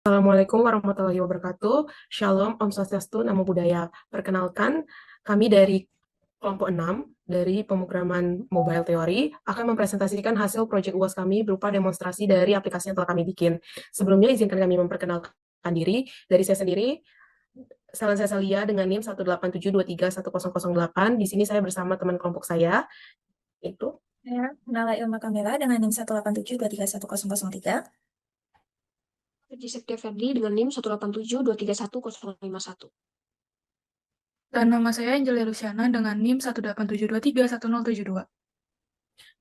Assalamualaikum warahmatullahi wabarakatuh. Shalom, Om Swastiastu, Namo Buddhaya. Perkenalkan, kami dari kelompok 6 dari pemrograman Mobile Theory akan mempresentasikan hasil proyek UAS kami berupa demonstrasi dari aplikasi yang telah kami bikin. Sebelumnya izinkan kami memperkenalkan diri. Dari saya sendiri, Salam saya Salia dengan NIM 187231008. Di sini saya bersama teman kelompok saya, itu Saya Nala Ilma Kamila dengan NIM 187231003. Ferdi Septia Ferdi dengan NIM 187231051. Dan nama saya Angelia Luciana dengan NIM 187231072.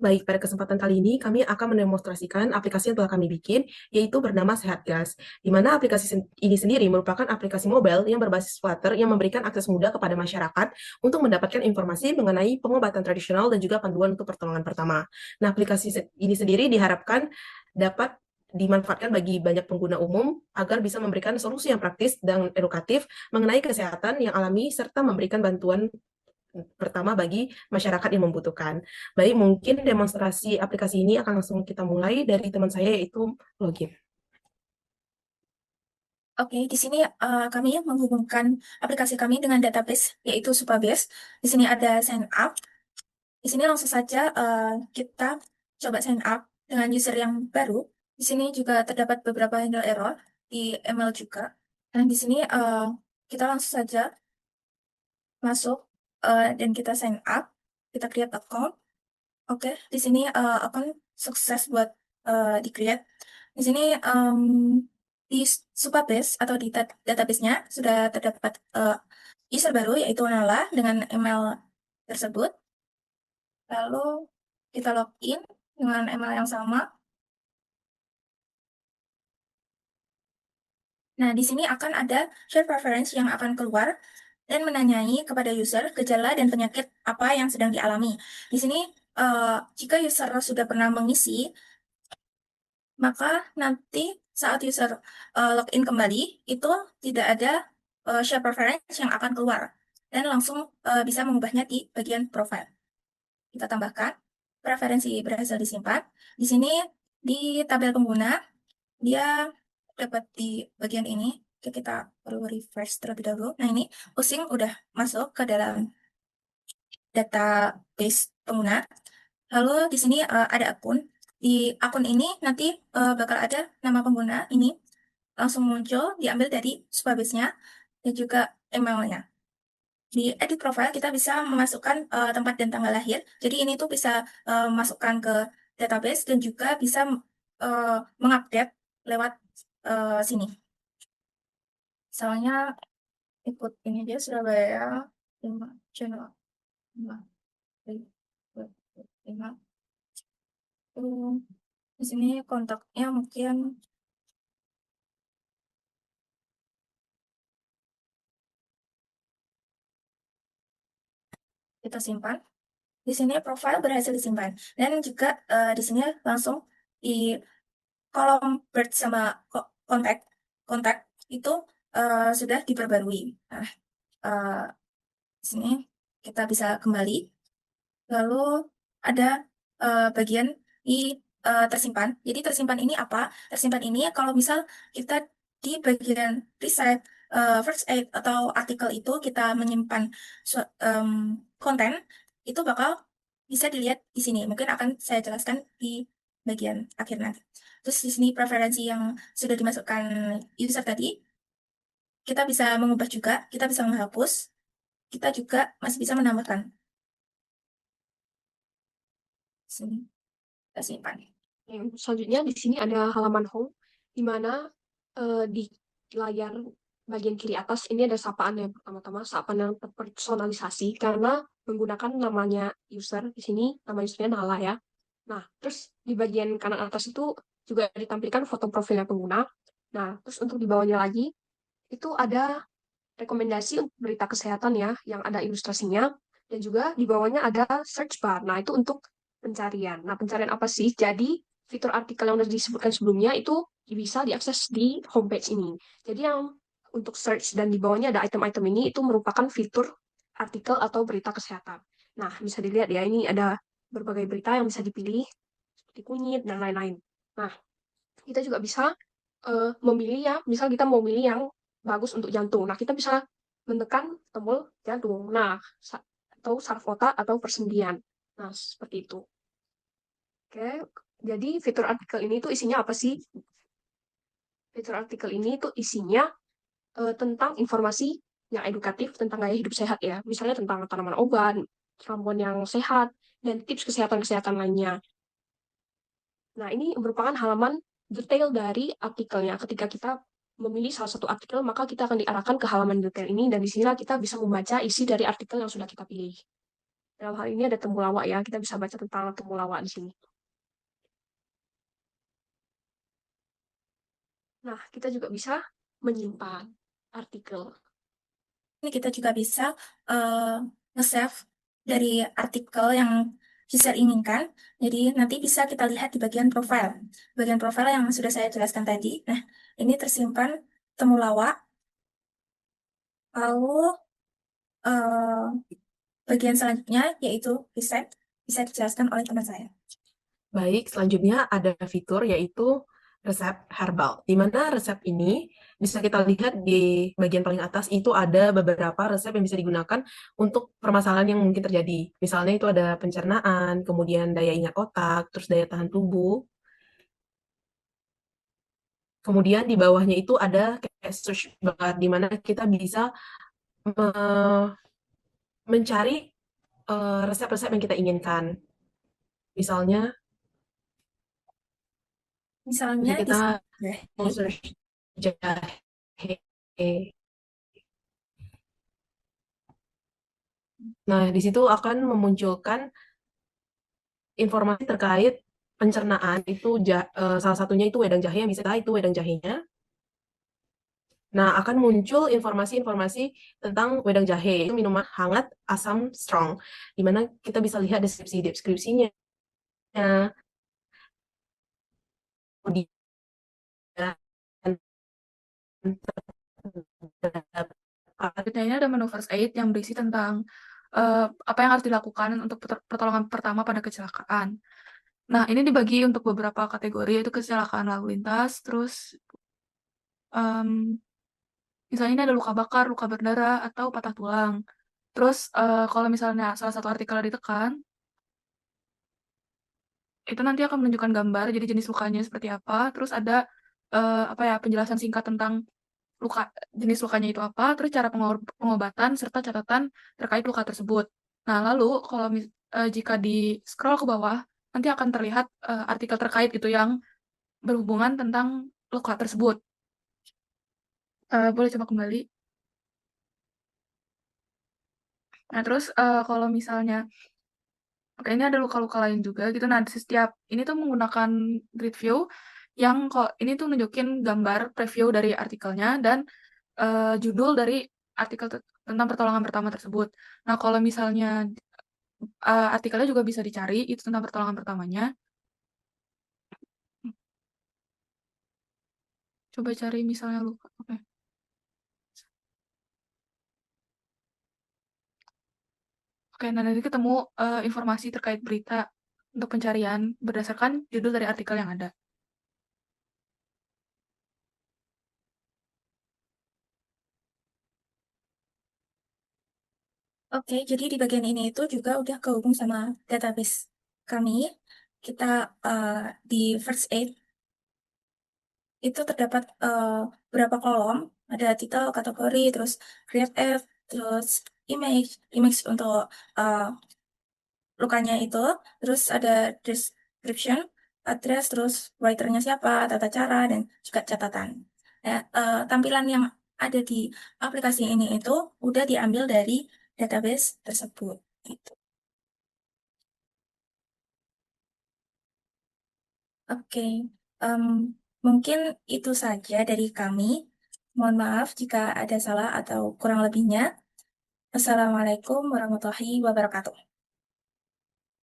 Baik, pada kesempatan kali ini kami akan mendemonstrasikan aplikasi yang telah kami bikin, yaitu bernama Sehatgas, di mana aplikasi ini sendiri merupakan aplikasi mobile yang berbasis Flutter yang memberikan akses mudah kepada masyarakat untuk mendapatkan informasi mengenai pengobatan tradisional dan juga panduan untuk pertolongan pertama. Nah, aplikasi ini sendiri diharapkan dapat dimanfaatkan bagi banyak pengguna umum agar bisa memberikan solusi yang praktis dan edukatif mengenai kesehatan yang alami serta memberikan bantuan pertama bagi masyarakat yang membutuhkan. Baik, mungkin demonstrasi aplikasi ini akan langsung kita mulai dari teman saya yaitu login. Oke, di sini kami menghubungkan aplikasi kami dengan database yaitu Supabase. Di sini ada sign up. Di sini langsung saja kita coba sign up dengan user yang baru. Di sini juga terdapat beberapa handle error di email juga. Dan di sini kita langsung saja masuk dan kita sign up. Kita create account. Oke, di sini account sukses buat di-create. Di sini di Supabase atau di database-nya sudah terdapat user baru yaitu Nala dengan email tersebut. Lalu kita login dengan email yang sama. Nah, di sini akan ada share preference yang akan keluar dan menanyai kepada user gejala dan penyakit apa yang sedang dialami. Di sini jika user sudah pernah mengisi, maka nanti saat user login kembali, itu tidak ada share preference yang akan keluar. Dan langsung bisa mengubahnya di bagian profile. Kita tambahkan, preferensi berhasil disimpan. Di sini, di tabel pengguna, dia dapat di bagian ini. Oke, kita perlu refresh terlebih dahulu. Nah, ini pusing udah masuk ke dalam database pengguna. Lalu di sini ada akun. Di akun ini nanti bakal ada nama pengguna ini langsung muncul, diambil dari Supabase-nya dan juga emailnya. Di edit profile kita bisa memasukkan tempat dan tanggal lahir. Jadi ini tuh bisa masukkan ke database dan juga bisa mengupdate lewat sini. Misalnya ikut ini aja Surabaya 5 channel 5 5. Di sini kontaknya mungkin kita simpan. Di sini profile berhasil disimpan dan juga di sini langsung di kolom birth sama kontak itu sudah diperbarui. Nah, di sini kita bisa kembali. Lalu ada bagian di tersimpan. Jadi tersimpan ini apa? Tersimpan ini kalau misal kita di bagian riset, first aid atau artikel itu kita menyimpan konten, itu bakal bisa dilihat di sini. Mungkin akan saya jelaskan di bagian akhir nanti. Terus di sini preferensi yang sudah dimasukkan user tadi, kita bisa mengubah juga, kita bisa menghapus, kita juga masih bisa menambahkan. Sini, kita simpan. Selanjutnya di sini ada halaman home, di mana di layar bagian kiri atas ini ada sapaan yang pertama-tama, sapaan yang terpersonalisasi karena menggunakan namanya user. Di sini nama usernya Nala ya. Nah, terus di bagian kanan atas itu juga ditampilkan foto profilnya pengguna. Nah, terus untuk di bawahnya lagi itu ada rekomendasi untuk berita kesehatan ya, yang ada ilustrasinya. Dan juga di bawahnya ada search bar. Nah, itu untuk pencarian. Nah, pencarian apa sih? Jadi, fitur artikel yang sudah disebutkan sebelumnya itu bisa diakses di homepage ini. Jadi, yang untuk search dan di bawahnya ada item-item ini, itu merupakan fitur artikel atau berita kesehatan. Nah, bisa dilihat ya, ini ada berbagai berita yang bisa dipilih, seperti kunyit, dan lain-lain. Nah, kita juga bisa memilih ya, misal kita mau milih yang bagus untuk jantung. Nah, kita bisa menekan tombol jantung. Nah, atau saraf otak atau persendian. Nah, seperti itu. Oke, jadi fitur artikel ini tuh isinya apa sih? Fitur artikel ini tuh isinya tentang informasi yang edukatif tentang gaya hidup sehat ya. Misalnya tentang tanaman obat, ramuan yang sehat, dan tips kesehatan-kesehatan lainnya. Nah, ini merupakan halaman detail dari artikelnya. Ketika kita memilih salah satu artikel, maka kita akan diarahkan ke halaman detail ini, dan di sini kita bisa membaca isi dari artikel yang sudah kita pilih. Dalam hal ini ada temulawak ya, kita bisa baca tentang temulawak di sini. Nah, kita juga bisa menyimpan artikel. Ini kita juga bisa nge-save dari artikel yang user inginkan. Jadi nanti bisa kita lihat di bagian profile. Bagian profile yang sudah saya jelaskan tadi. Nah, ini tersimpan temulawak. Lalu bagian selanjutnya yaitu riset, bisa dijelaskan oleh teman saya. Baik, selanjutnya ada fitur yaitu resep herbal, di mana resep ini bisa kita lihat di bagian paling atas itu ada beberapa resep yang bisa digunakan untuk permasalahan yang mungkin terjadi. Misalnya itu ada pencernaan, kemudian daya ingat otak, terus daya tahan tubuh. Kemudian di bawahnya itu ada kayak search bar, di mana kita bisa mencari resep-resep yang kita inginkan. Misalnya Misalnya kita di mau search jahe. Nah, di situ akan memunculkan informasi terkait pencernaan itu salah satunya itu wedang jahe yang bisa kita itu wedang jahenya. Nah, akan muncul informasi-informasi tentang wedang jahe, itu minuman hangat asam strong, di mana kita bisa lihat deskripsinya. Kemudian Selanjutnya ini ada menu first aid yang berisi tentang apa yang harus dilakukan untuk pertolongan pertama pada kecelakaan. Nah, ini dibagi untuk beberapa kategori, yaitu kecelakaan lalu lintas, terus misalnya ini ada luka bakar, luka berdarah, atau patah tulang. Terus kalau misalnya salah satu artikel ditekan, itu nanti akan menunjukkan gambar, jadi jenis lukanya seperti apa. Terus ada apa ya, penjelasan singkat tentang jenis lukanya itu apa, terus cara pengobatan, serta catatan terkait luka tersebut. Nah, lalu kalau jika di scroll ke bawah, nanti akan terlihat artikel terkait gitu yang berhubungan tentang luka tersebut. Boleh coba kembali. Nah, terus kalau misalnya, oke, ini ada luka-luka lain juga gitu. Nah, di setiap ini tuh menggunakan grid view yang kok ini tuh nunjukin gambar preview dari artikelnya dan judul dari artikel tentang pertolongan pertama tersebut. Nah, kalau misalnya artikelnya juga bisa dicari, itu tentang pertolongan pertamanya. Coba cari misalnya luka. Oke. Oke, nah nanti ketemu informasi terkait berita untuk pencarian berdasarkan judul dari artikel yang ada. Oke, jadi di bagian ini itu juga udah kehubung sama database kami. Kita di first aid itu terdapat beberapa kolom, ada titel, kategori, terus create add, terus image untuk lukanya itu, terus ada description, address, terus writernya siapa, tata cara, dan juga catatan. Ya, tampilan yang ada di aplikasi ini itu udah diambil dari database tersebut. Gitu. Oke, em, mungkin itu saja dari kami. Mohon maaf jika ada salah atau kurang lebihnya. Assalamualaikum warahmatullahi wabarakatuh.